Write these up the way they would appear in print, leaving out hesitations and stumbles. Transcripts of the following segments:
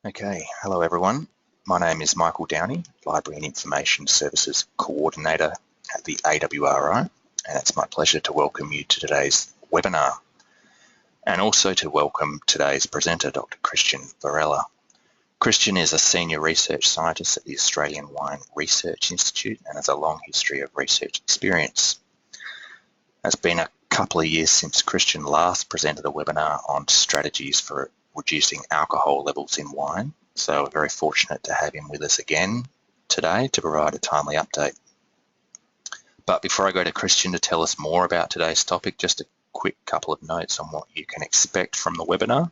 Okay, hello everyone. My name is Michael Downey, Library and Information Services Coordinator at the AWRI, and it's my pleasure to welcome you to today's webinar and also to welcome today's presenter, Dr. Cristian Varela. Cristian is a Senior Research Scientist at the Australian Wine Research Institute and has a long history of research experience. It's been a couple of years since Cristian last presented a webinar on strategies for reducing alcohol levels in wine, so we're very fortunate to have him with us again today to provide a timely update. But before I go to Cristian to tell us more about today's topic, just a quick couple of notes on what you can expect from the webinar.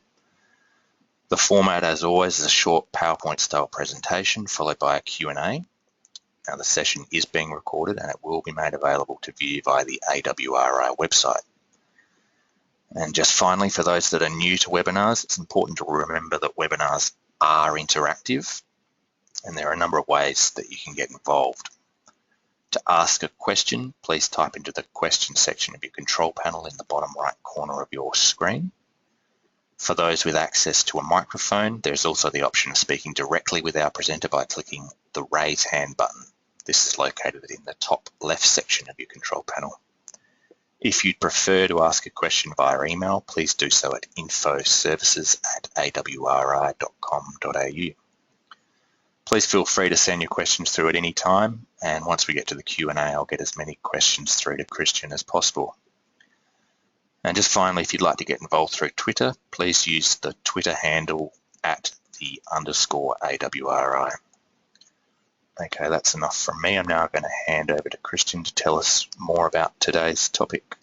The format, as always, is a short PowerPoint-style presentation followed by a Q&A. Now, the session is being recorded and it will be made available to view via the AWRI website. And just finally, for those that are new to webinars, it's important to remember that webinars are interactive and there are a number of ways that you can get involved. To ask a question, please type into the question section of your control panel in the bottom right corner of your screen. For those with access to a microphone, there's also the option of speaking directly with our presenter by clicking the raise hand button. This is located in the top left section of your control panel. If you'd prefer to ask a question via email, please do so at infoservices@awri.com.au. Please feel free to send your questions through at any time, and once we get to the Q&A, I'll get as many questions through to Cristian as possible. And just finally, if you'd like to get involved through Twitter, please use the Twitter handle @_AWRI. Okay, that's enough from me. I'm now going to hand over to Cristian to tell us more about today's topic.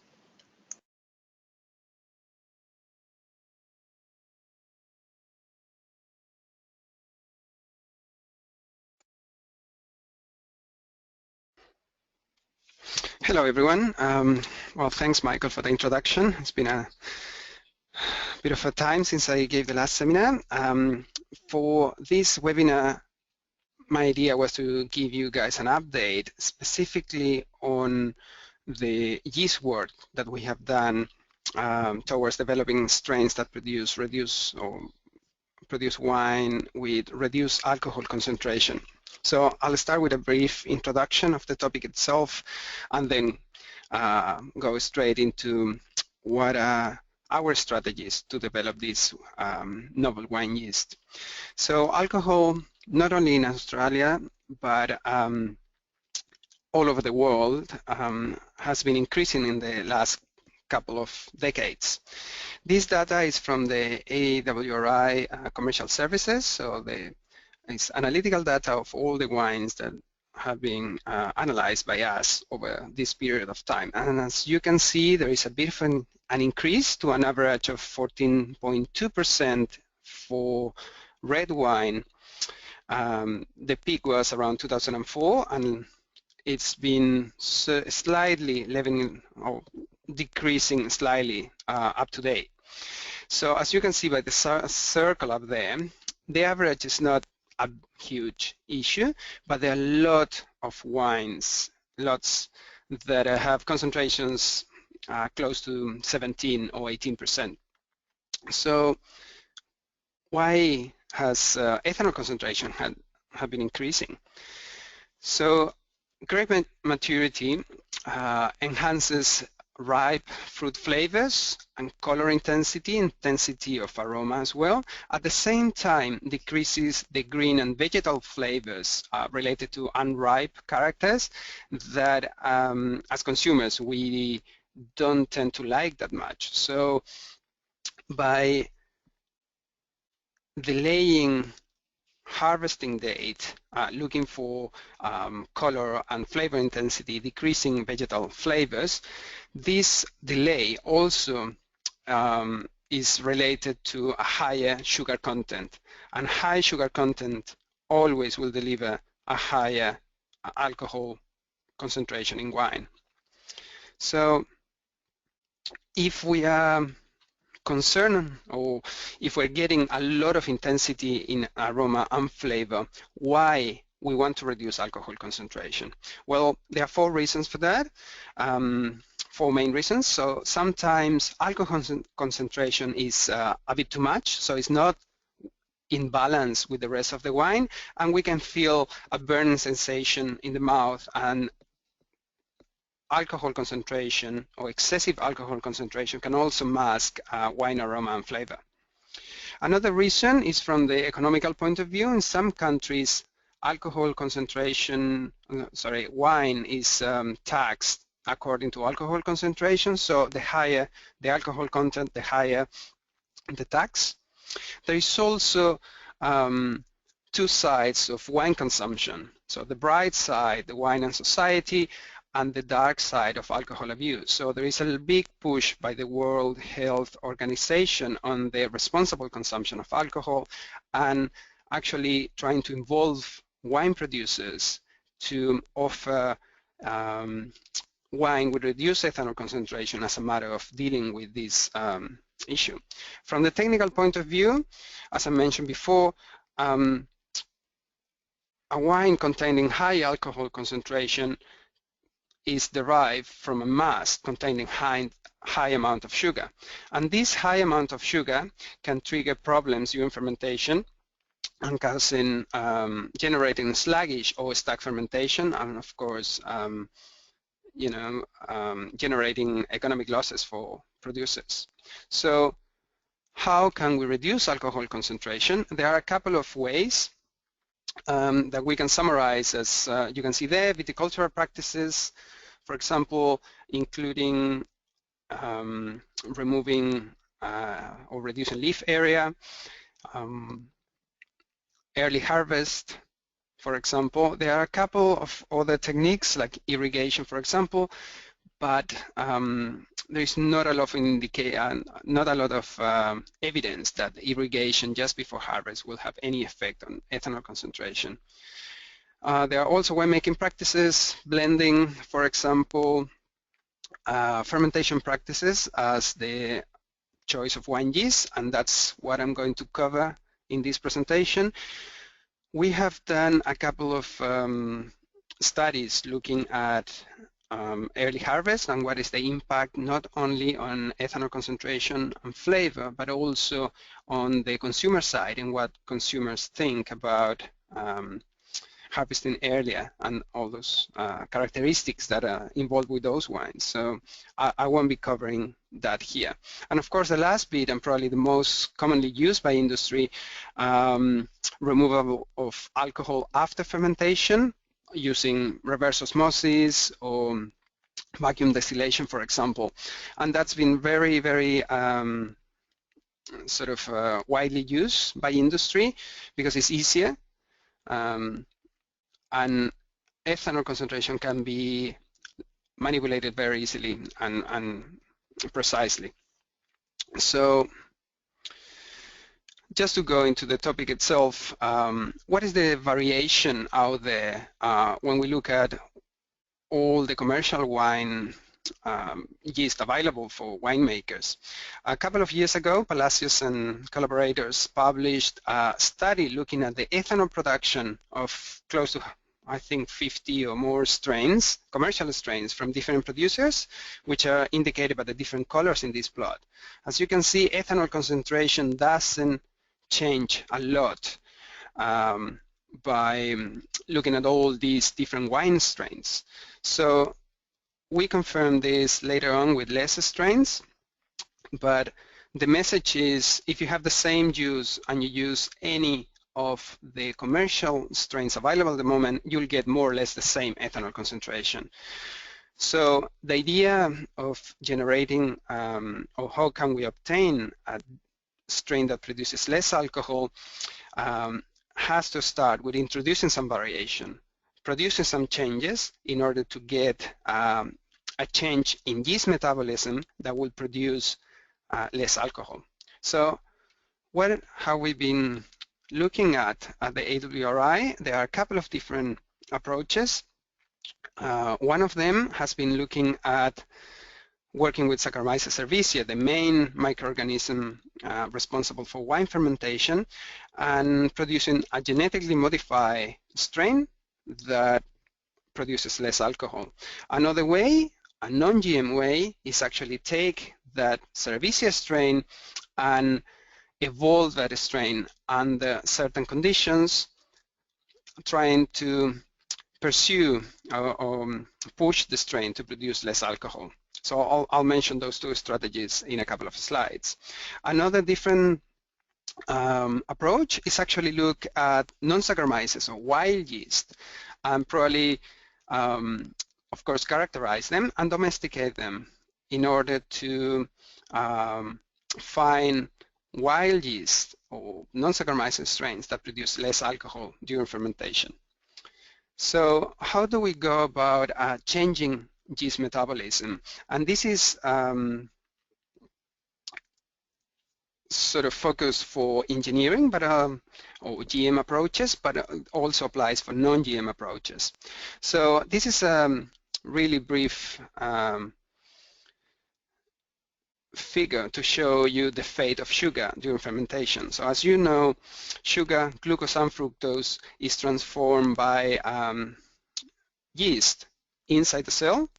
Hello, everyone. Well, thanks, Michael, for the introduction. It's been a bit of a time since I gave the last seminar. For this webinar, my idea was to give you guys an update specifically on the yeast work that we have done towards developing strains that produce wine with reduced alcohol concentration. So I'll start with a brief introduction of the topic itself and then go straight into what are our strategies to develop this novel wine yeast. So alcohol, not only in Australia, but all over the world, has been increasing in the last couple of decades. This data is from the AWRI commercial services, so it's analytical data of all the wines that have been analyzed by us over this period of time. And as you can see, there is a bit of an increase to an average of 14.2% for red wine. The peak was around 2004, and it's been slightly leveling or decreasing slightly up to date. So as you can see by the circle up there, the average is not a huge issue, but there are a lot of wines, lots that have concentrations close to 17 or 18%. So why has ethanol concentration have been increasing? So grape maturity enhances ripe fruit flavors and color intensity of aroma as well. At the same time, decreases the green and vegetal flavors related to unripe characters that as consumers we don't tend to like that much. So by delaying harvesting date, looking for color and flavor intensity, decreasing vegetal flavors, this delay also is related to a higher sugar content, and high sugar content always will deliver a higher alcohol concentration in wine. So if we are concerned, or if we're getting a lot of intensity in aroma and flavor, why we want to reduce alcohol concentration? Well, there are 4 reasons for that, 4 main reasons. So sometimes alcohol concentration is a bit too much, so it's not in balance with the rest of the wine, and we can feel a burning sensation in the mouth, and alcohol concentration or excessive alcohol concentration can also mask wine aroma and flavor. Another reason is from the economical point of view. In some countries, wine is taxed according to alcohol concentration, so the higher the alcohol content, the higher the tax. There is also two sides of wine consumption. So the bright side, the wine and society, and the dark side of alcohol abuse. So there is a big push by the World Health Organization on the responsible consumption of alcohol, and actually trying to involve wine producers to offer wine with reduced ethanol concentration as a matter of dealing with this issue. From the technical point of view, as I mentioned before, a wine containing high alcohol concentration is derived from a mast containing high amount of sugar. And this high amount of sugar can trigger problems during fermentation and causing generating sluggish or stack fermentation, and of course generating economic losses for producers. So how can we reduce alcohol concentration? There are a couple of ways that we can summarize, as you can see there: viticultural practices, for example, including removing or reducing leaf area, early harvest, for example. There are a couple of other techniques like irrigation, for example, but there is not a lot of evidence that irrigation just before harvest will have any effect on ethanol concentration. There are also winemaking practices, blending, for example, fermentation practices as the choice of wine yeast, and that's what I'm going to cover in this presentation. We have done a couple of studies looking at early harvest and what is the impact not only on ethanol concentration and flavor, but also on the consumer side and what consumers think about harvesting earlier and all those characteristics that are involved with those wines. So I won't be covering that here. And of course, the last bit, and probably the most commonly used by industry, removal of alcohol after fermentation using reverse osmosis or vacuum distillation, for example. And that's been very, very widely used by industry because it's easier. And ethanol concentration can be manipulated very easily and precisely. So just to go into the topic itself, what is the variation out there when we look at all the commercial wine yeast available for winemakers? A couple of years ago, Palacios and collaborators published a study looking at the ethanol production of close to, I think, 50 or more strains, commercial strains from different producers, which are indicated by the different colors in this plot. As you can see, ethanol concentration doesn't change a lot by looking at all these different wine strains. So we confirmed this later on with less strains, but the message is if you have the same juice and you use any of the commercial strains available at the moment, you'll get more or less the same ethanol concentration. So the idea of generating or how can we obtain a strain that produces less alcohol has to start with introducing some variation, producing some changes in order to get a change in yeast metabolism that will produce less alcohol. So what have we been looking at the AWRI? There are a couple of different approaches. One of them has been looking at working with Saccharomyces cerevisiae, the main microorganism responsible for wine fermentation, and producing a genetically modified strain that produces less alcohol. Another way, a non-GM way, is actually take that cerevisiae strain and evolve that strain under certain conditions, trying to pursue or push the strain to produce less alcohol. So I'll mention those two strategies in a couple of slides. Another different approach is actually look at non-Saccharomyces or wild yeast and probably, of course, characterize them and domesticate them in order to find wild yeast or non-Saccharomyces strains that produce less alcohol during fermentation. So how do we go about changing yeast metabolism? And this is sort of focused for engineering, but or GM approaches, but also applies for non-GM approaches. So this is a really brief figure to show you the fate of sugar during fermentation. So as you know, sugar, glucose and fructose is transformed by yeast inside the cell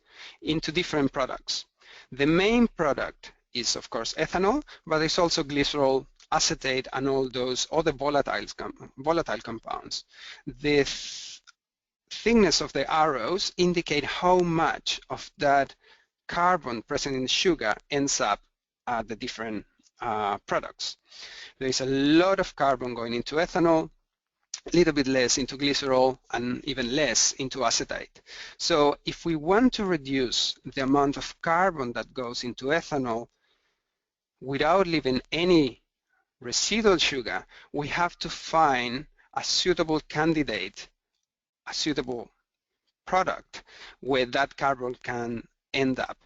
into different products. The main product is of course ethanol, but there's also glycerol, acetate, and all those other volatile compounds. The thickness of the arrows indicate how much of that carbon present in the sugar ends up at the different products. There is a lot of carbon going into ethanol, a little bit less into glycerol, and even less into acetate. So if we want to reduce the amount of carbon that goes into ethanol without leaving any residual sugar, we have to find a suitable candidate, a suitable product where that carbon can end up.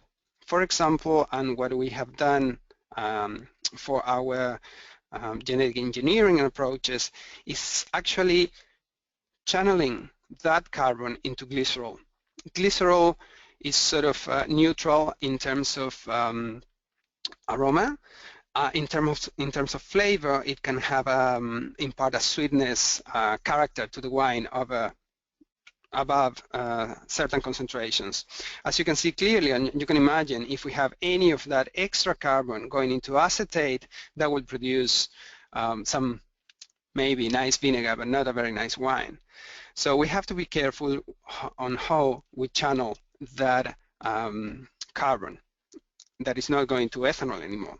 For example, and what we have done for our genetic engineering approaches is actually channeling that carbon into glycerol. Glycerol is sort of neutral in terms of aroma. In terms of flavor, it can have impart a sweetness character to the wine of above certain concentrations. As you can see clearly, and you can imagine, if we have any of that extra carbon going into acetate, that will produce some maybe nice vinegar, but not a very nice wine. So we have to be careful on how we channel that carbon that is not going to ethanol anymore.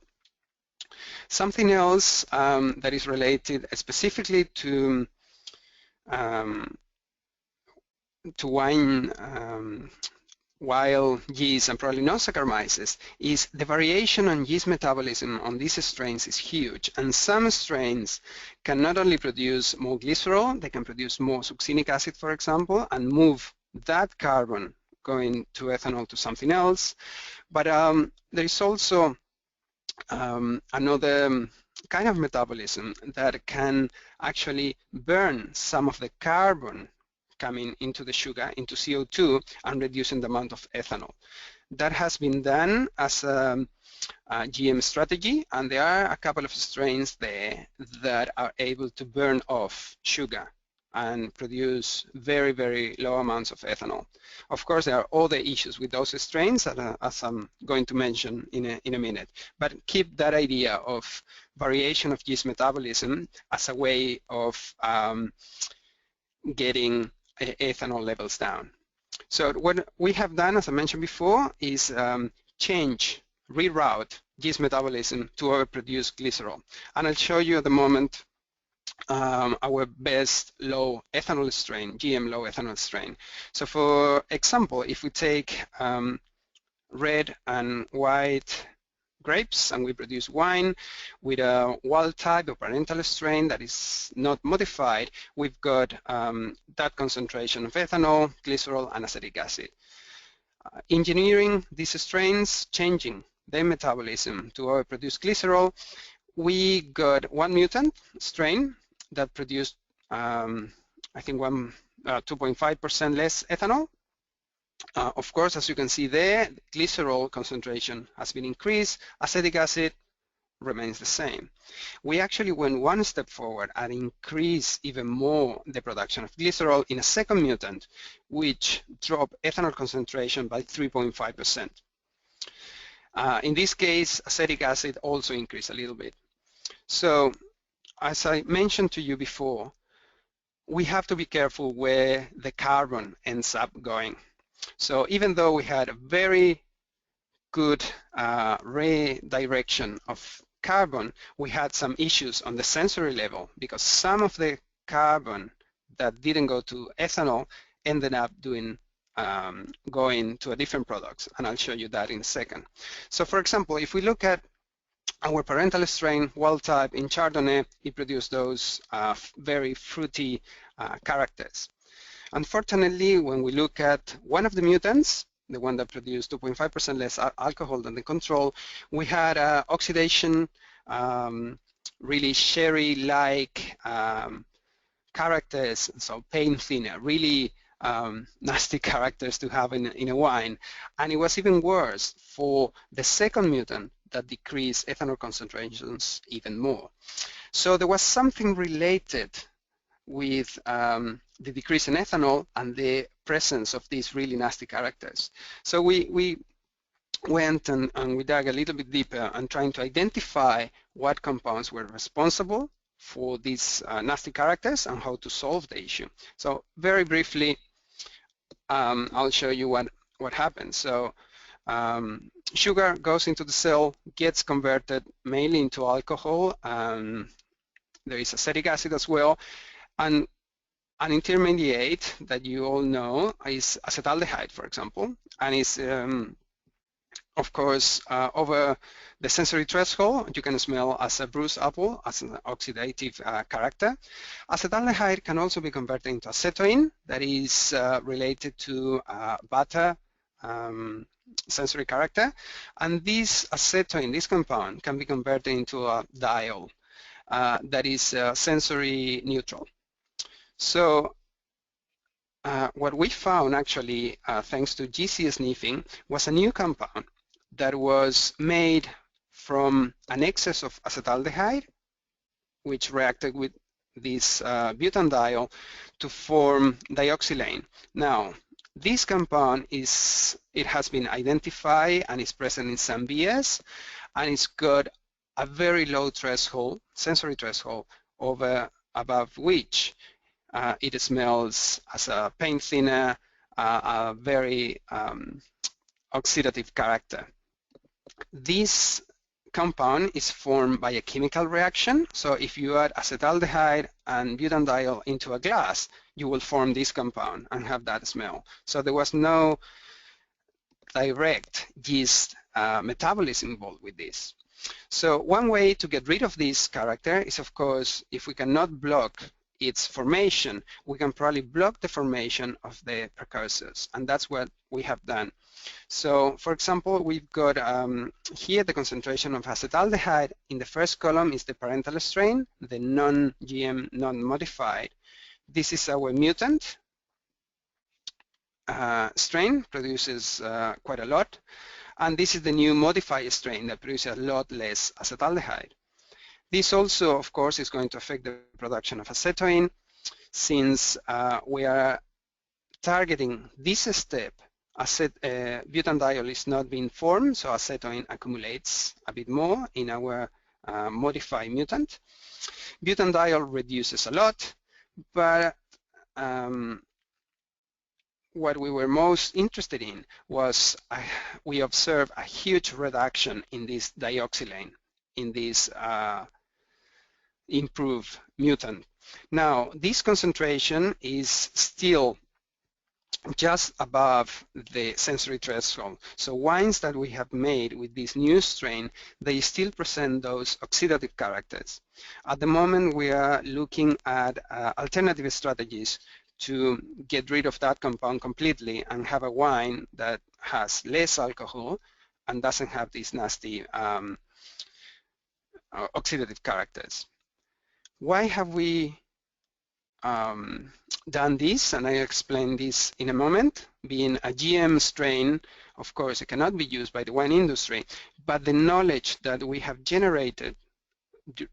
Something else that is related specifically to wine, wild yeast, and probably non-Saccharomyces is the variation on yeast metabolism on these strains is huge. And some strains can not only produce more glycerol, they can produce more succinic acid, for example, and move that carbon going to ethanol to something else. But there is also another kind of metabolism that can actually burn some of the carbon coming into the sugar, into CO2, and reducing the amount of ethanol. That has been done as a GM strategy, and there are a couple of strains there that are able to burn off sugar and produce very, very low amounts of ethanol. Of course, there are other issues with those strains, as I'm going to mention in a minute. But keep that idea of variation of yeast metabolism as a way of getting ethanol levels down. So what we have done, as I mentioned before, is reroute yeast metabolism to overproduce glycerol. And I'll show you at the moment our best low ethanol strain, GM low ethanol strain. So for example, if we take red and white grapes and we produce wine with a wild type or parental strain that is not modified, we've got that concentration of ethanol, glycerol, and acetic acid. Engineering these strains, changing their metabolism to overproduce glycerol, we got one mutant strain that produced, I think, 2.5% less ethanol. Of course, as you can see there, glycerol concentration has been increased, acetic acid remains the same. We actually went one step forward and increased even more the production of glycerol in a second mutant, which dropped ethanol concentration by 3.5%. In this case, acetic acid also increased a little bit. So as I mentioned to you before, we have to be careful where the carbon ends up going. So even though we had a very good redirection of carbon, we had some issues on the sensory level because some of the carbon that didn't go to ethanol ended up going to a different product, and I'll show you that in a second. So for example, if we look at our parental strain, wild type in Chardonnay, it produced those very fruity characters. Unfortunately, when we look at one of the mutants, the one that produced 2.5% less alcohol than the control, we had oxidation, really sherry-like characters, so paint thinner, really nasty characters to have in a wine. And it was even worse for the second mutant that decreased ethanol concentrations even more. So there was something related with the decrease in ethanol and the presence of these really nasty characters. So we went and we dug a little bit deeper and trying to identify what compounds were responsible for these nasty characters and how to solve the issue. So very briefly, I'll show you what happens. So sugar goes into the cell, gets converted mainly into alcohol, and there is acetic acid as well. And an intermediate that you all know is acetaldehyde, for example, and is of course over the sensory threshold. You can smell as a bruised apple, as an oxidative character. Acetaldehyde can also be converted into acetoin, that is related to butter sensory character, and this acetoin, this compound, can be converted into a diol that is sensory neutral. So what we found actually, thanks to GC sniffing, was a new compound that was made from an excess of acetaldehyde, which reacted with this butanediol to form dioxylane. Now, this compound it has been identified and is present in some beers, and it's got a very low threshold, sensory threshold, above which it smells as a paint thinner, a very oxidative character. This compound is formed by a chemical reaction. So if you add acetaldehyde and butanediol into a glass, you will form this compound and have that smell. So there was no direct yeast metabolism involved with this. So one way to get rid of this character is, of course, if we cannot block its formation, we can probably block the formation of the precursors, and that's what we have done. So, for example, we've got here the concentration of acetaldehyde. In the first column is the parental strain, the non-GM, non-modified. This is our mutant strain, produces quite a lot. And this is the new modified strain that produces a lot less acetaldehyde. This also, of course, is going to affect the production of acetoin, since we are targeting this step. Butanediol is not being formed, so acetoin accumulates a bit more in our modified mutant. Butanediol reduces a lot, but what we were most interested in was we observed a huge reduction in this dioxylane, in this improved mutant. Now, this concentration is still just above the sensory threshold. So wines that we have made with this new strain, they still present those oxidative characters. At the moment, we are looking at alternative strategies to get rid of that compound completely and have a wine that has less alcohol and doesn't have these nasty oxidative characters. Why have we done this? And I'll explain this in a moment. Being a GM strain, of course, it cannot be used by the wine industry, but the knowledge that we have generated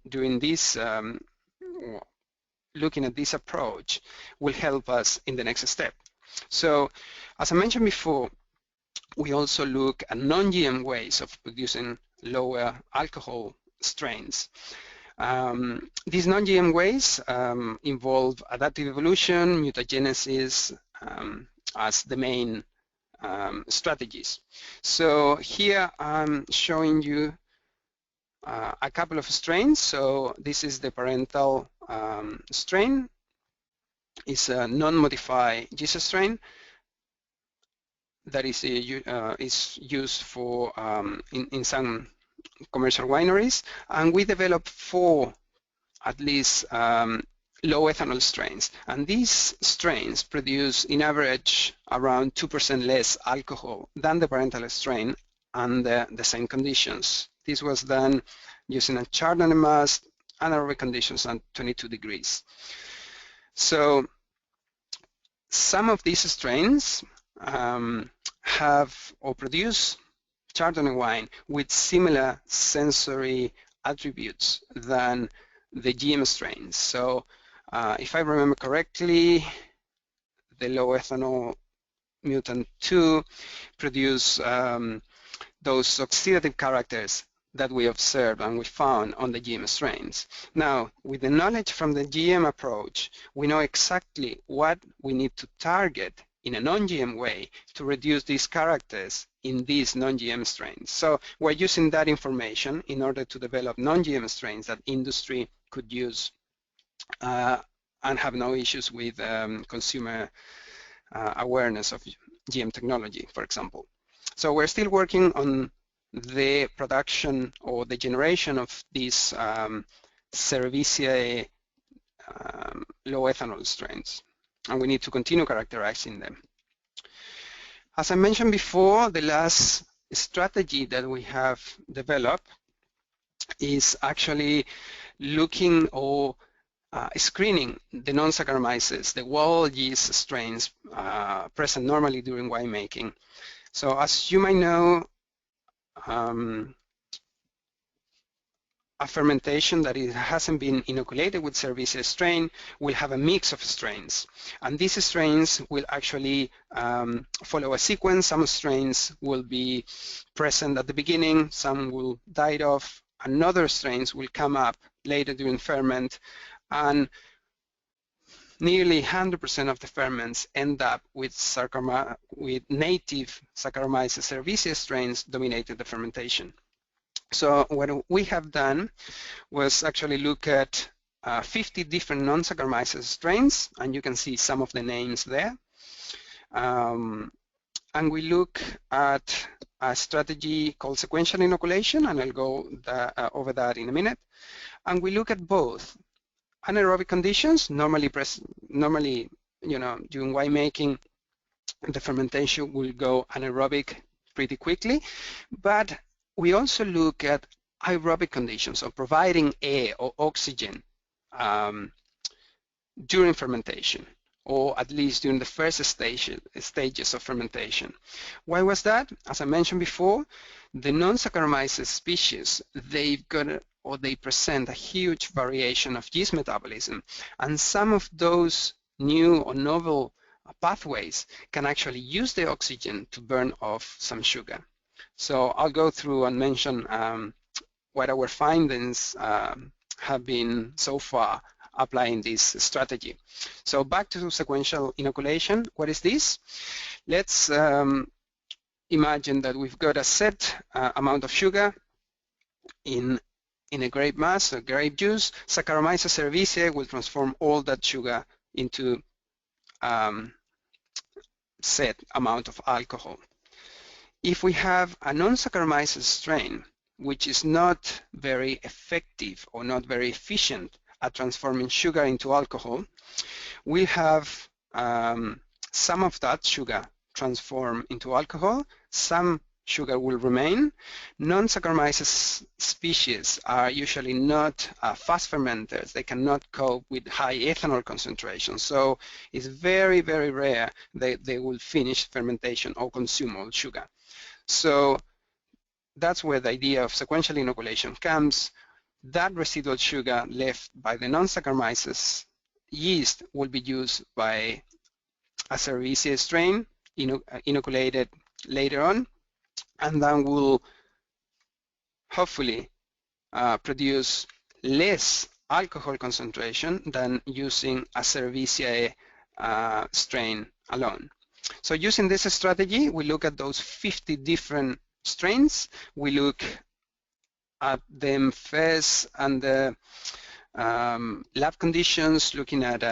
during this, looking at this approach, will help us in the next step. So, as I mentioned before, we also look at non-GM ways of producing lower alcohol strains. These non-GM ways involve adaptive evolution, mutagenesis as the main strategies. So here I'm showing you a couple of strains. So this is the parental strain. It's a non-modified yeast strain that is used for in some commercial wineries, and we developed 4 at least low ethanol strains, and these strains produce in average around 2% less alcohol than the parental strain under the same conditions. This was done using a Chardonnay mast, anaerobic conditions at 22 degrees. So some of these strains have or produce Chardonnay wine with similar sensory attributes than the GM strains. So if I remember correctly, the low ethanol mutant 2 produce those oxidative characters that we observed and we found on the GM strains. Now, with the knowledge from the GM approach, we know exactly what we need to target in a non-GM way to reduce these characters in these non-GM strains. So we're using that information in order to develop non-GM strains that industry could use and have no issues with consumer awareness of GM technology, for example. So we're still working on the production or the generation of these Cerevisiae low ethanol strains, and we need to continue characterizing them. As I mentioned before, the last strategy that we have developed is actually looking or screening the non-Saccharomyces, the wild yeast strains present normally during winemaking. So as you might know, a fermentation that it hasn't been inoculated with Cerevisiae strain will have a mix of strains, and these strains will actually follow a sequence. Some strains will be present at the beginning, some will die off, and other strains will come up later during ferment, and nearly 100% of the ferments end up with native Saccharomyces cerevisiae strains dominating the fermentation. So what we have done was actually look at 50 different non-Saccharomyces strains, and you can see some of the names there. And we look at a strategy called sequential inoculation, and I'll go over that in a minute. And we look at both anaerobic conditions. Normally, during winemaking, the fermentation will go anaerobic pretty quickly, but we also look at aerobic conditions of providing air or oxygen during fermentation, or at least during the first stages of fermentation. Why was that? As I mentioned before, the non-Saccharomyces species, they present a huge variation of yeast metabolism, and some of those new or novel pathways can actually use the oxygen to burn off some sugar. So I'll go through and mention what our findings have been so far applying this strategy. So back to sequential inoculation. What is this? Let's imagine that we've got a set amount of sugar in a grape mass, a grape juice. Saccharomyces cerevisiae will transform all that sugar into set amount of alcohol. If we have a non-Saccharomyces strain, which is not very effective or not very efficient at transforming sugar into alcohol, we have some of that sugar transform into alcohol, some sugar will remain. Non-Saccharomyces species are usually not fast fermenters. They cannot cope with high ethanol concentrations, so it's very, very rare that they will finish fermentation or consume all sugar. So that's where the idea of sequential inoculation comes. That residual sugar left by the non-Saccharomyces yeast will be used by a Cerevisiae strain inoculated later on, and then will hopefully produce less alcohol concentration than using a Cerevisiae strain alone. So using this strategy, we look at those 50 different strains. We look at them first and the lab conditions, looking at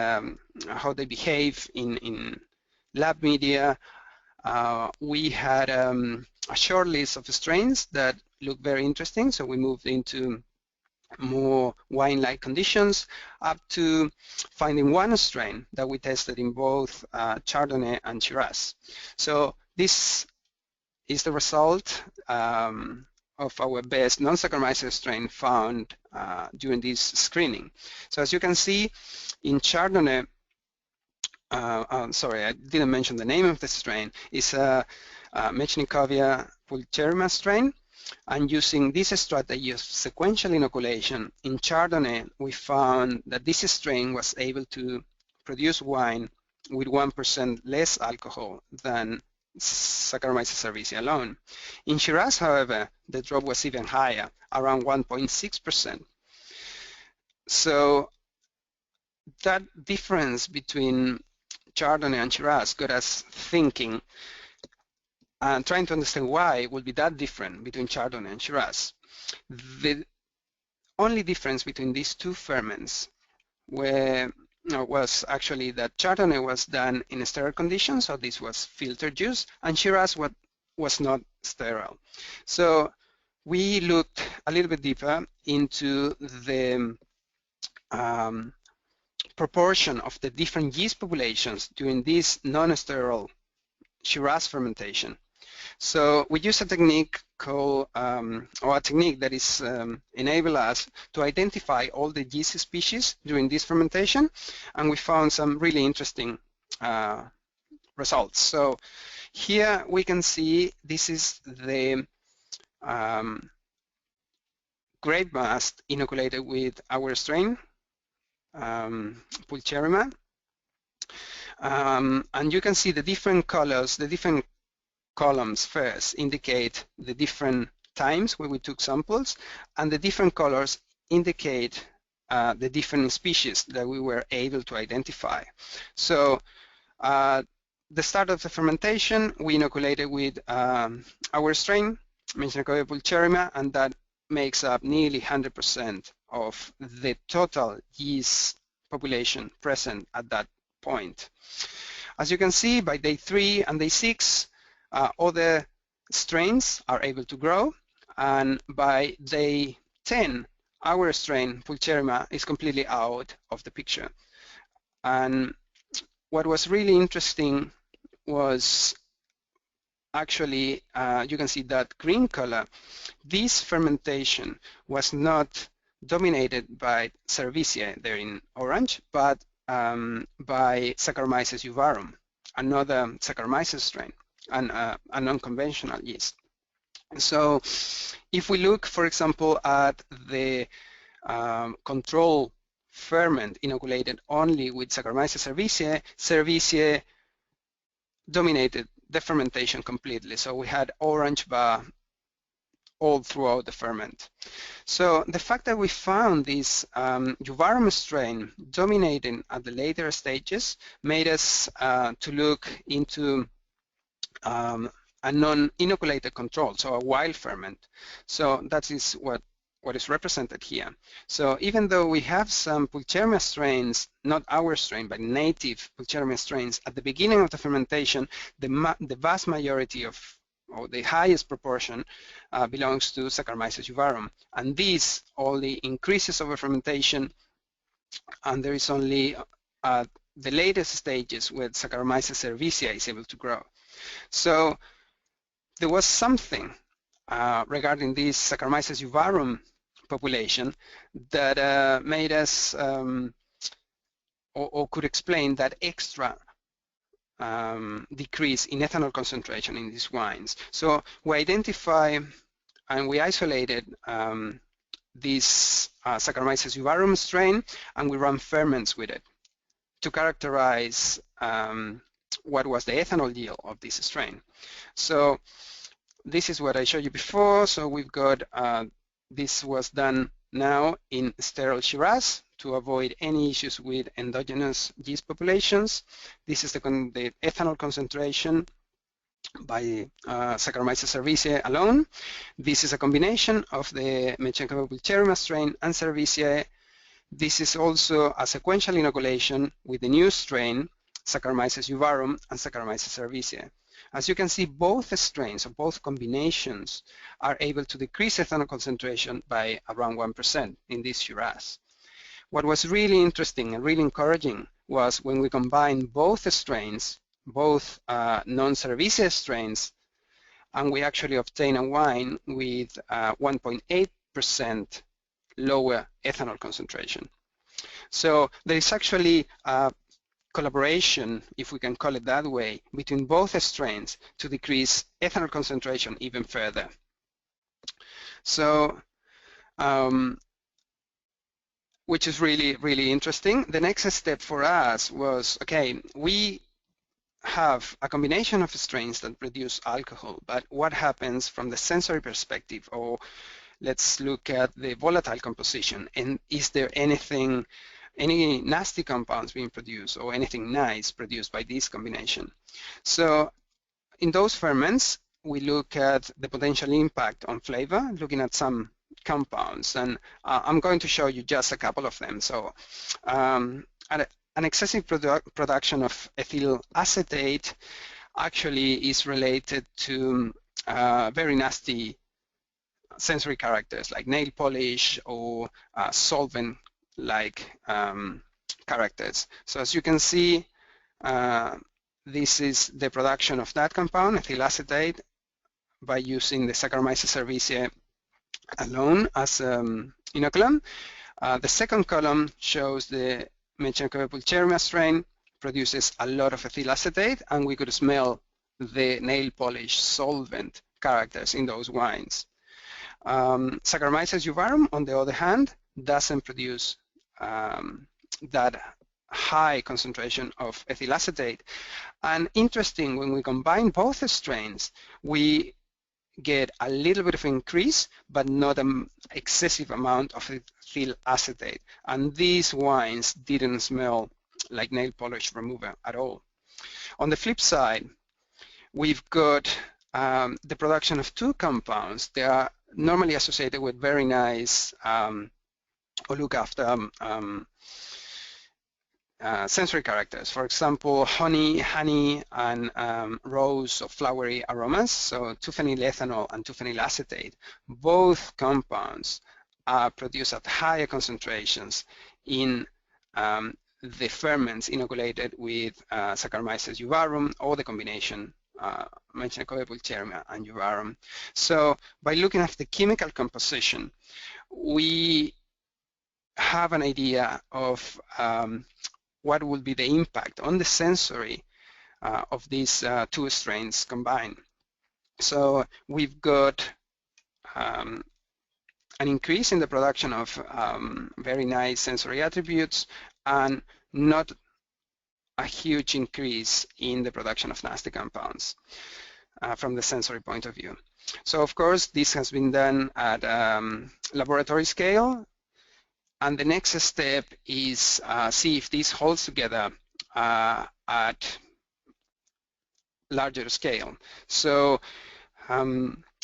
how they behave in lab media. We had a short list of strains that looked very interesting, so we moved into more wine-like conditions up to finding one strain that we tested in both Chardonnay and Shiraz. So this is the result of our best non-Saccharomyces strain found during this screening. So as you can see, in Chardonnay, sorry, I didn't mention the name of the strain. It's a Metschnikowia pulcherrima strain. And using this strategy of sequential inoculation in Chardonnay, we found that this strain was able to produce wine with 1% less alcohol than Saccharomyces cerevisiae alone. In Shiraz, however, the drop was even higher, around 1.6%. So that difference between Chardonnay and Shiraz got us thinking and trying to understand why it would be that different between Chardonnay and Shiraz. The only difference between these two ferments was actually that Chardonnay was done in sterile conditions, so this was filtered juice, and Shiraz was not sterile. So we looked a little bit deeper into the proportion of the different yeast populations during this non-sterile Shiraz fermentation. So we use a technique called, or a technique that is enable us to identify all the yeast species during this fermentation, and we found some really interesting results. So here we can see this is the grape mast inoculated with our strain, pulcherrima, and you can see the different colors, the different columns first indicate the different times where we took samples, and the different colors indicate the different species that we were able to identify. So the start of the fermentation, we inoculated with our strain, Metschnikowia pulcherrima, and that makes up nearly 100% of the total yeast population present at that point. As you can see, by day 3 and day 6, other strains are able to grow, and by day 10, our strain, pulcherrima, is completely out of the picture. And what was really interesting was actually, you can see that green color. This fermentation was not dominated by Cerevisiae, there in orange, but by Saccharomyces euvarum, another Saccharomyces strain, and a non-conventional yeast. So if we look, for example, at the control ferment inoculated only with Saccharomyces cerevisiae, Cerevisiae dominated the fermentation completely. So we had orange bar all throughout the ferment. So the fact that we found this euvarum strain dominating at the later stages made us to look into a non-inoculated control, so a wild ferment. So that is what is represented here. So even though we have some pulcherrima strains, not our strain, but native pulcherrima strains at the beginning of the fermentation, the vast majority of, or the highest proportion, belongs to Saccharomyces euvarum. And this only increases over fermentation, and there is only the latest stages where Saccharomyces cerevisiae is able to grow. So there was something regarding this Saccharomyces euvarum population that made us or could explain that extra decrease in ethanol concentration in these wines. So we identify and we isolated this Saccharomyces euvarum strain, and we ran ferments with it to characterize what was the ethanol yield of this strain. So this is what I showed you before. So we've got, this was done now in sterile Shiraz to avoid any issues with endogenous yeast populations. This is the ethanol concentration by Saccharomyces cerevisiae alone. This is a combination of the Metschnikowia pulcherrima strain and Cerevisiae. This is also a sequential inoculation with the new strain, Saccharomyces euvarum and Saccharomyces cerevisiae. As you can see, both strains or both combinations are able to decrease ethanol concentration by around 1% in this Shiraz. What was really interesting and really encouraging was when we combined both strains, both non-Cerevisiae strains, and we actually obtain a wine with 1.8% lower ethanol concentration. So there is actually a collaboration, if we can call it that way, between both strains to decrease ethanol concentration even further. So, which is really, really interesting. The next step for us was, okay, we have a combination of strains that produce alcohol, but what happens from the sensory perspective? Or let's look at the volatile composition, and is there any nasty compounds being produced or anything nice produced by this combination? So in those ferments, we look at the potential impact on flavor, looking at some compounds, and I'm going to show you just a couple of them. So an excessive production of ethyl acetate actually is related to very nasty sensory characters like nail polish or solvent-like characters. So as you can see, this is the production of that compound, ethyl acetate, by using the Saccharomyces cerevisiae alone as inoculant. The second column shows the Metschnikowia pulcherrima strain produces a lot of ethyl acetate, and we could smell the nail polish solvent characters in those wines. Saccharomyces euvarum, on the other hand, doesn't produce that high concentration of ethyl acetate. And interesting, when we combine both strains, we get a little bit of increase, but not an excessive amount of ethyl acetate. And these wines didn't smell like nail polish remover at all. On the flip side, we've got the production of two compounds. They are normally associated with very nice or look after sensory characters. For example, honey, and rose or flowery aromas. So 2-phenyl ethanol and 2-phenyl acetate. Both compounds are produced at higher concentrations in the ferments inoculated with Saccharomyces euvarum or the combination Metschnikowia pulcherrima and euvarum. So by looking at the chemical composition, we have an idea of what will be the impact on the sensory of these two strains combined. So we've got an increase in the production of very nice sensory attributes and not a huge increase in the production of nasty compounds from the sensory point of view. So of course this has been done at laboratory scale, and the next step is see if this holds together at larger scale. So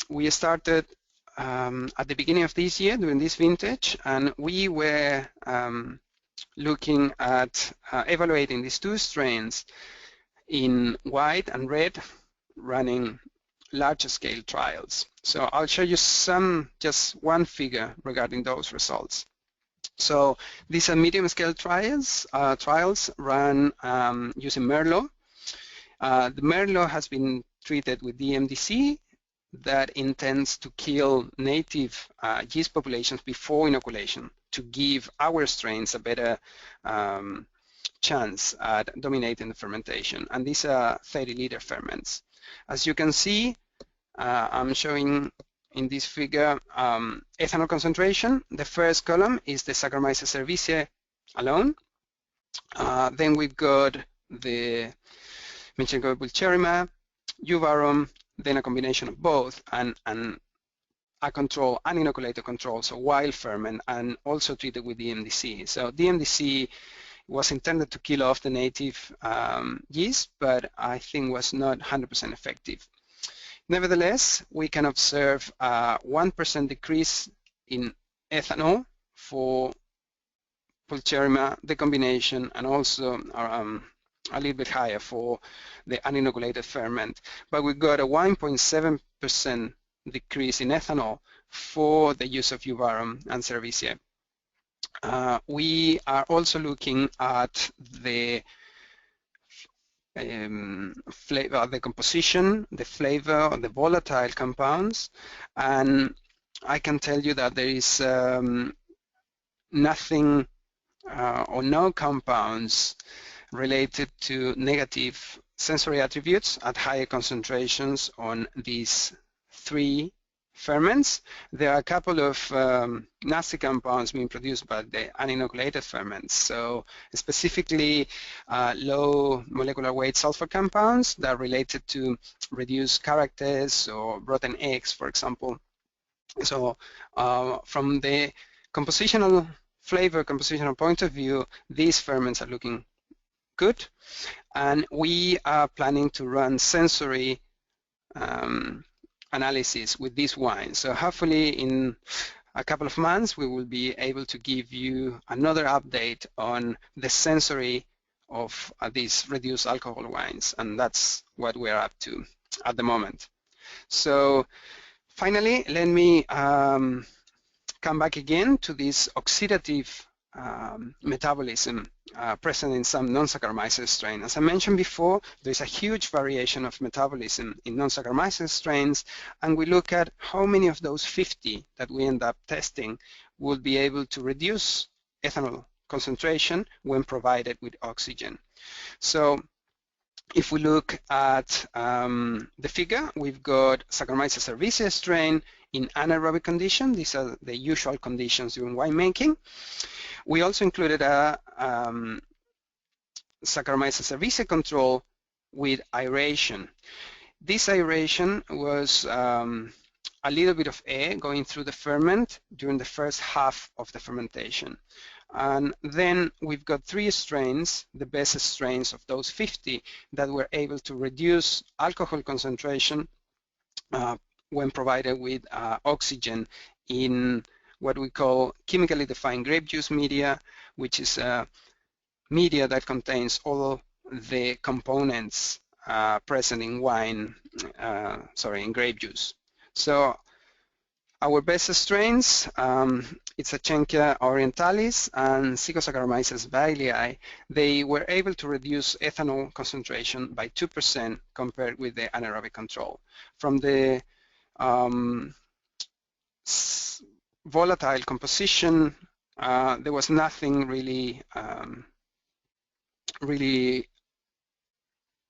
we started at the beginning of this year during this vintage, and we were looking at evaluating these two strains in white and red, running larger scale trials. So I'll show you just one figure regarding those results. So these are medium scale trials run using Merlot. The Merlot has been treated with DMDC that intends to kill native yeast populations before inoculation to give our strains a better chance at dominating the fermentation. And these are 30-liter ferments. As you can see, I'm showing in this figure ethanol concentration. The first column is the Saccharomyces cerevisiae alone. Then we've got the Metschnikowia pulcherrima, euvarum, then a combination of both, and a control, an inoculator control, so wild ferment, and also treated with DMDC. So DMDC was intended to kill off the native yeast, but I think was not 100% effective. Nevertheless, we can observe a 1% decrease in ethanol for pulcherrima, the combination, and also a little bit higher for the uninoculated ferment. But we got a 1.7% decrease in ethanol for the use of euvarum and cerevisiae. We are also looking at the flavor, the composition, the flavor, the volatile compounds, and I can tell you that there is nothing or no compounds related to negative sensory attributes at higher concentrations on these three ferments. There are a couple of nasty compounds being produced by the uninoculated ferments, so specifically low molecular weight sulfur compounds that are related to reduced characters or rotten eggs, for example. So from the compositional flavor compositional point of view, these ferments are looking good, and we are planning to run sensory analysis with this wine. So hopefully in a couple of months we will be able to give you another update on the sensory of these reduced alcohol wines, and that's what we're up to at the moment. So finally, let me come back again to this oxidative metabolism present in some non-Saccharomyces strains. As I mentioned before, there's a huge variation of metabolism in non-Saccharomyces strains, and we look at how many of those 50 that we end up testing will be able to reduce ethanol concentration when provided with oxygen. So if we look at the figure, we've got Saccharomyces cerevisiae strain in anaerobic conditions. These are the usual conditions during winemaking. We also included a Saccharomyces cerevisiae control with aeration. This aeration was a little bit of air going through the ferment during the first half of the fermentation. And then we've got 3 strains, the best strains of those 50, that were able to reduce alcohol concentration when provided with oxygen in what we call chemically defined grape juice media, which is a media that contains all the components present in wine, in grape juice. So our best strains, it's Achenkia orientalis and Saccharomyces bailii. They were able to reduce ethanol concentration by 2% compared with the anaerobic control. From the volatile composition, there was nothing really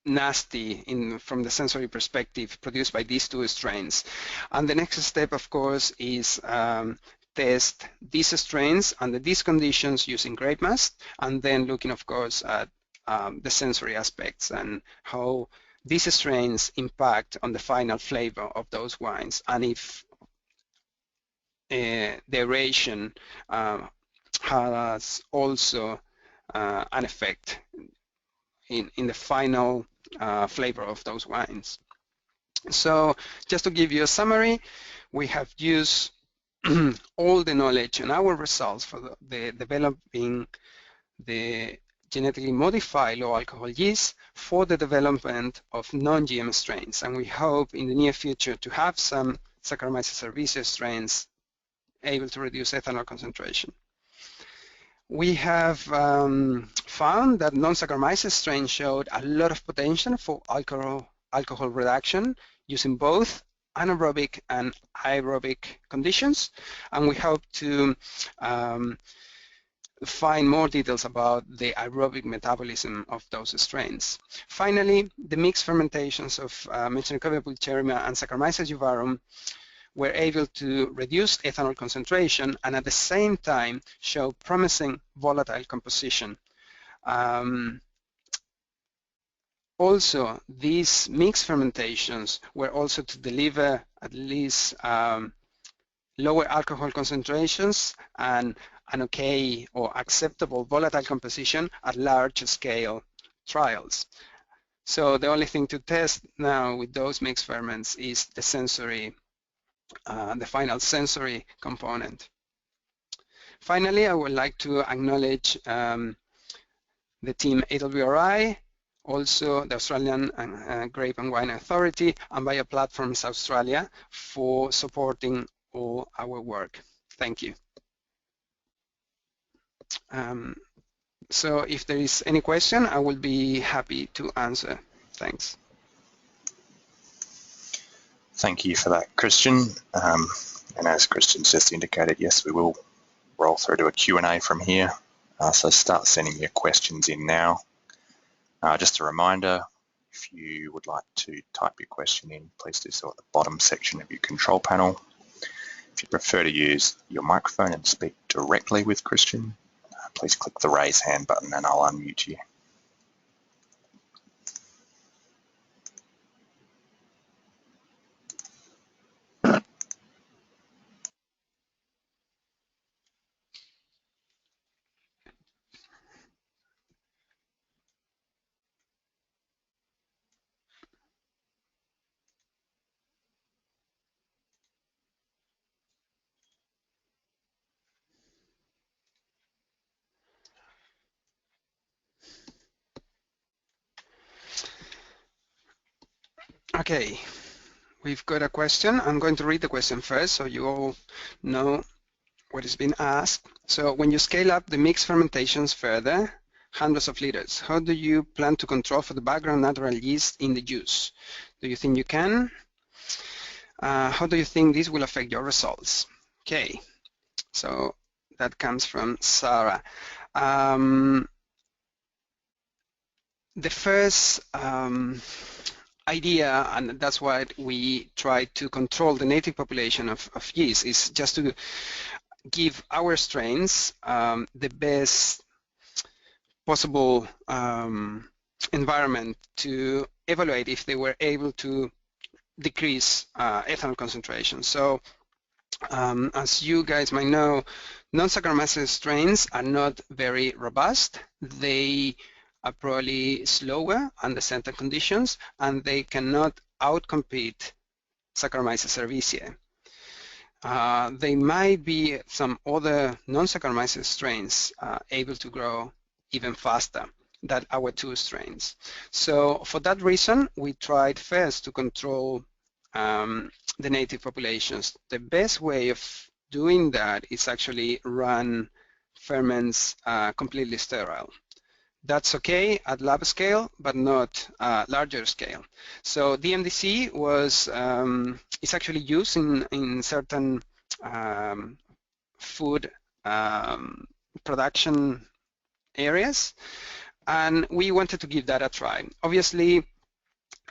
nasty from the sensory perspective produced by these 2 strains. And the next step, of course, is test these strains under these conditions using grape must, and then looking, of course, at the sensory aspects and how these strains impact on the final flavor of those wines, and if the aeration has also an effect in the final flavor of those wines. So just to give you a summary, we have used all the knowledge and our results for the developing the genetically modified low alcohol yeast for the development of non-GM strains, and we hope in the near future to have some Saccharomyces cerevisiae strains able to reduce ethanol concentration. We have found that non-Saccharomyces strains showed a lot of potential for alcohol reduction using both anaerobic and aerobic conditions, and we hope to find more details about the aerobic metabolism of those strains. Finally, the mixed fermentations of Metschnikowia pulcherrima and Saccharomyces euvarum were able to reduce ethanol concentration and at the same time show promising volatile composition. Also, these mixed fermentations were also to deliver at least lower alcohol concentrations and an okay or acceptable volatile composition at large scale trials. So the only thing to test now with those mixed ferments is the sensory, the final sensory component. Finally, I would like to acknowledge the team AWRI, also the Australian Grape and Wine Authority, and Bioplatforms Australia for supporting all our work. Thank you. So if there is any question, I will be happy to answer. Thanks. Thank you for that, Cristian. And as Cristian just indicated, yes, we will roll through to a Q&A from here. So start sending your questions in now. Just a reminder, if you would like to type your question in, please do so at the bottom section of your control panel. If you prefer to use your microphone and speak directly with Cristian, please click the raise hand button and I'll unmute you. Okay, we've got a question. I'm going to read the question first so you all know what is being asked. So when you scale up the mixed fermentations further, hundreds of liters, how do you plan to control for the background natural yeast in the juice? Do you think you can? How do you think this will affect your results? Okay, so that comes from Sarah. The first idea, and that's why we try to control the native population of yeast, is just to give our strains the best possible environment to evaluate if they were able to decrease ethanol concentration. So as you guys might know, non-Saccharomyces strains are not very robust. They are probably slower under certain conditions, and they cannot outcompete Saccharomyces cerevisiae. They might be some other non-Saccharomyces strains able to grow even faster than our two strains. So for that reason, we tried first to control the native populations. The best way of doing that is actually run ferments completely sterile. That's okay at lab scale, but not larger scale. So DMDC was is actually used in certain food production areas, and we wanted to give that a try. Obviously,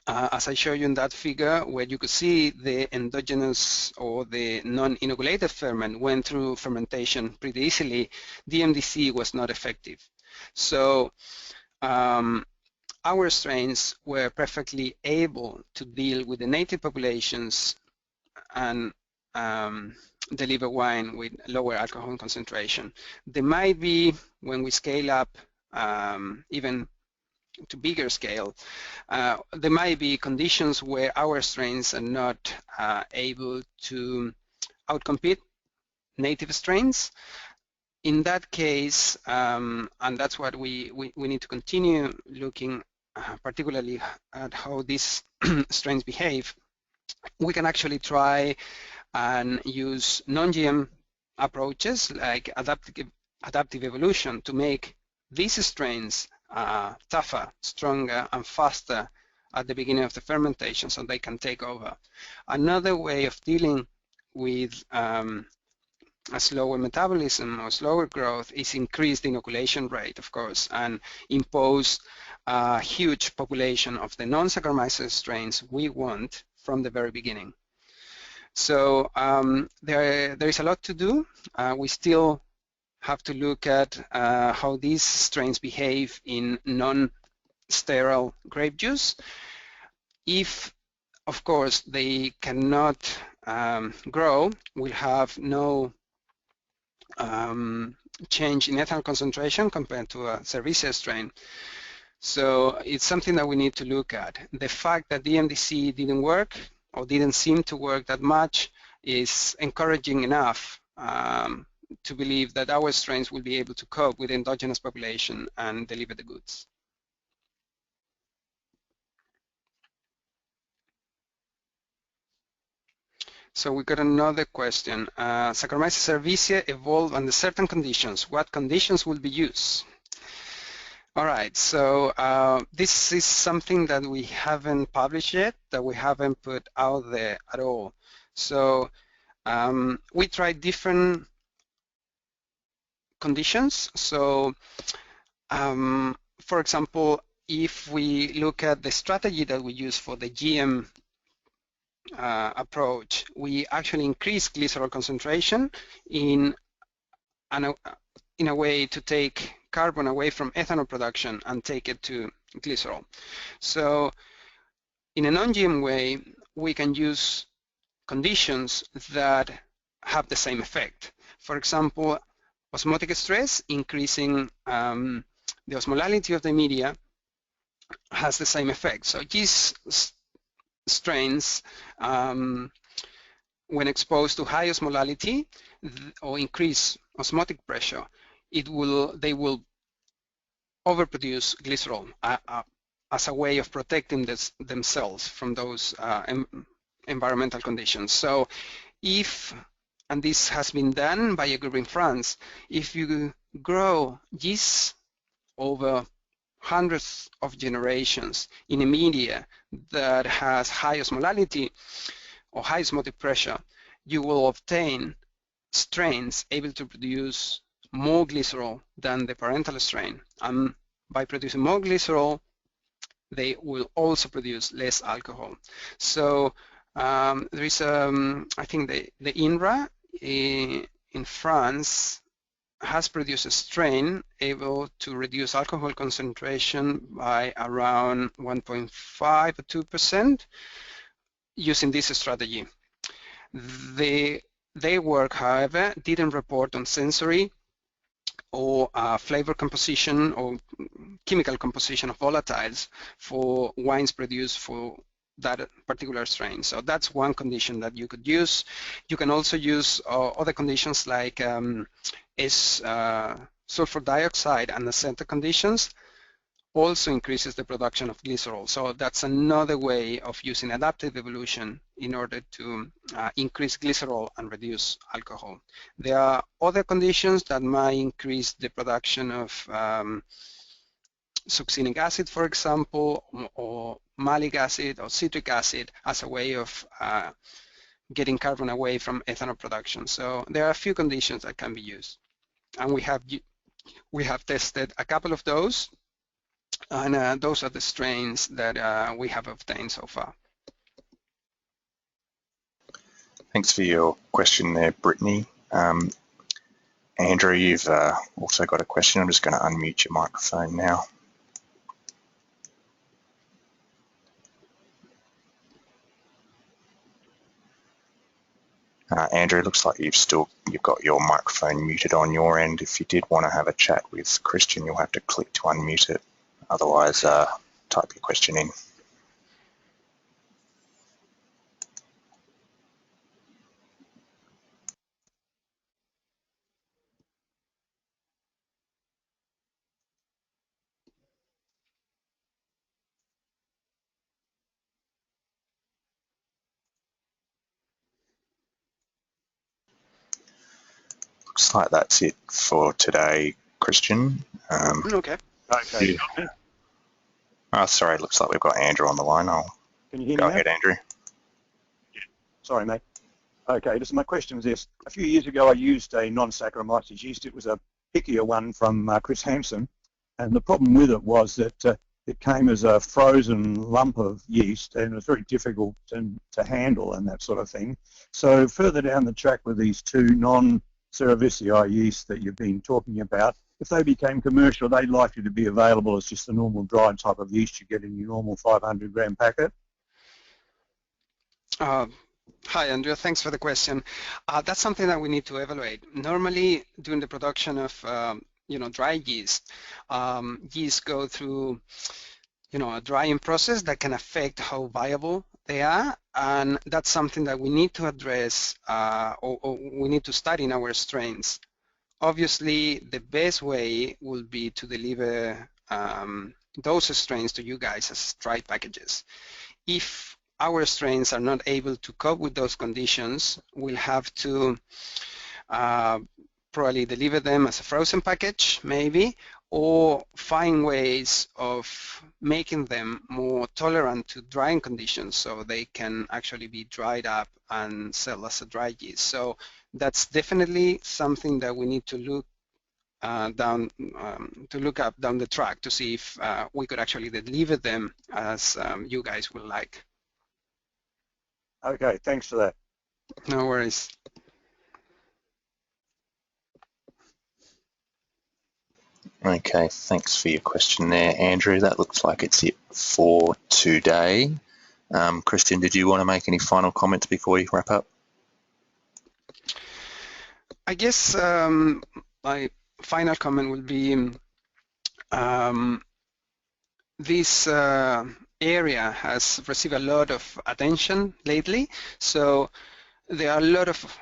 as I show you in that figure, where you could see the endogenous or the non-inoculated ferment went through fermentation pretty easily, DMDC was not effective. So our strains were perfectly able to deal with the native populations and deliver wine with lower alcohol concentration. There might be, when we scale up even to bigger scale, there might be conditions where our strains are not able to outcompete native strains. In that case, and that's what we need to continue looking particularly at how these strains behave, we can actually try and use non-GM approaches like adaptive evolution to make these strains tougher, stronger, and faster at the beginning of the fermentation so they can take over. Another way of dealing with a slower metabolism or slower growth is increase the inoculation rate, of course, and impose a huge population of the non-Saccharomyces strains we want from the very beginning. So there is a lot to do. We still have to look at how these strains behave in non-sterile grape juice. If, of course, they cannot grow will have no change in ethanol concentration compared to a Cerevisiae strain. So it's something that we need to look at. The fact that the MDC didn't work or didn't seem to work that much is encouraging enough to believe that our strains will be able to cope with the endogenous population and deliver the goods. So we got another question. Saccharomyces cerevisiae evolve under certain conditions. What conditions will be used? All right, so this is something that we haven't published yet, that we haven't put out there at all. So we tried different conditions. So for example, if we look at the strategy that we use for the GM approach, we actually increase glycerol concentration in a way to take carbon away from ethanol production and take it to glycerol. So in a non-GM way, we can use conditions that have the same effect. For example, osmotic stress, increasing the osmolality of the media, has the same effect. So these strains, when exposed to high osmolality or increased osmotic pressure, they will overproduce glycerol as a way of protecting themselves from those environmental conditions. So if, and this has been done by a group in France, if you grow yeast over hundreds of generations in a media that has high osmolality or high osmotic pressure, you will obtain strains able to produce more glycerol than the parental strain. And by producing more glycerol, they will also produce less alcohol. So there is, I think the INRA in France has produced a strain able to reduce alcohol concentration by around 1.5 or 2% using this strategy. Their work, however, didn't report on sensory or flavor composition or chemical composition of volatiles for wines produced for that particular strain. So that's one condition that you could use. You can also use other conditions like sulfur dioxide and acetic conditions also increases the production of glycerol. So that's another way of using adaptive evolution in order to increase glycerol and reduce alcohol. There are other conditions that might increase the production of succinic acid, for example, or malic acid or citric acid as a way of getting carbon away from ethanol production. So there are a few conditions that can be used. And we have tested a couple of those, and those are the strains that we have obtained so far. Thanks for your question there, Brittany. Andrew, you've also got a question. I'm just going to unmute your microphone now. Andrew, looks like you've got your microphone muted on your end. If you did want to have a chat with Cristian, you'll have to click to unmute it. Otherwise, type your question in. Looks like that's it for today, Cristian. Okay. Okay. Yeah. Oh, sorry, looks like we've got Andrew on the line. Can you hear me? Go ahead, Andrew. Sorry, mate. Okay, my question was this. A few years ago, I used a non-Saccharomyces yeast. It was a pickier one from Chris Hansen, and the problem with it was that it came as a frozen lump of yeast, and it was very difficult to handle and that sort of thing. So further down the track with these two non-Cerevisiae yeasts that you've been talking about, if they became commercial, they'd likely to be available as just the normal dried type of yeast you get in your normal 500-gram packet? Hi, Andrea. Thanks for the question. That's something that we need to evaluate. Normally, during the production of dry yeast, yeasts go through a drying process that can affect how viable they are, and that's something that we need to address or we need to study in our strains. Obviously, the best way will be to deliver those strains to you guys as dry packages. If our strains are not able to cope with those conditions, we'll have to probably deliver them as a frozen package, maybe, or find ways of making them more tolerant to drying conditions so they can actually be dried up and sell as a dry yeast. So that's definitely something that we need to look up down the track to see if we could actually deliver them as you guys would like. Okay, thanks for that. No worries. Okay, thanks for your question there, Andrew. That looks like it's it for today. Cristian, did you want to make any final comments before we wrap up? I guess my final comment will be this area has received a lot of attention lately, so there are a lot of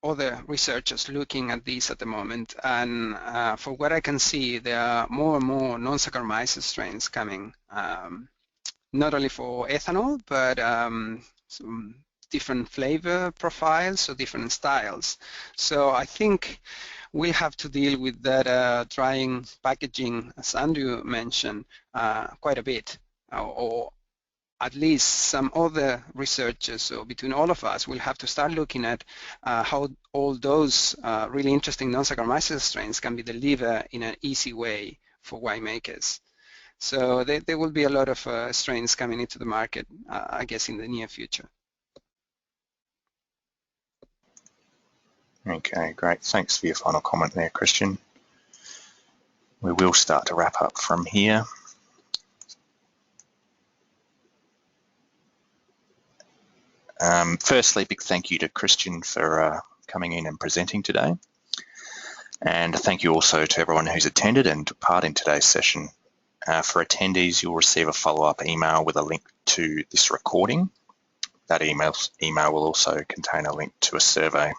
other researchers looking at this at the moment, and for what I can see, there are more and more non-Saccharomyces strains coming, not only for ethanol, but some different flavor profiles, so different styles. So I think we'll have to deal with that drying packaging, as Andrew mentioned, quite a bit, or at least some other researchers, so between all of us, we'll have to start looking at how all those really interesting non-Saccharomyces strains can be delivered in an easy way for winemakers. So there will be a lot of strains coming into the market, I guess, in the near future. Okay, great. Thanks for your final comment there, Cristian. We will start to wrap up from here. Firstly, big thank you to Cristian for coming in and presenting today. And thank you also to everyone who's attended and took part in today's session. For attendees, you'll receive a follow-up email with a link to this recording. That email will also contain a link to a survey.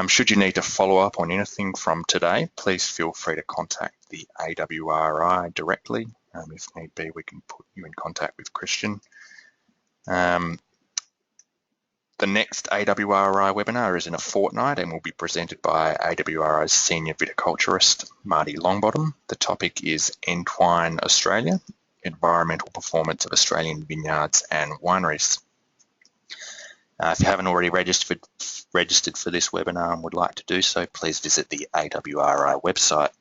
Should you need to follow up on anything from today, please feel free to contact the AWRI directly. If need be, we can put you in contact with Cristian. The next AWRI webinar is in a fortnight and will be presented by AWRI's Senior Viticulturist, Marty Longbottom. The topic is Entwine Australia, Environmental Performance of Australian Vineyards and Wineries. If you haven't already registered for this webinar and would like to do so, please visit the AWRI website.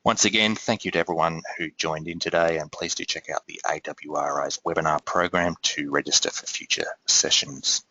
Once again, thank you to everyone who joined in today, and please do check out the AWRI's webinar program to register for future sessions.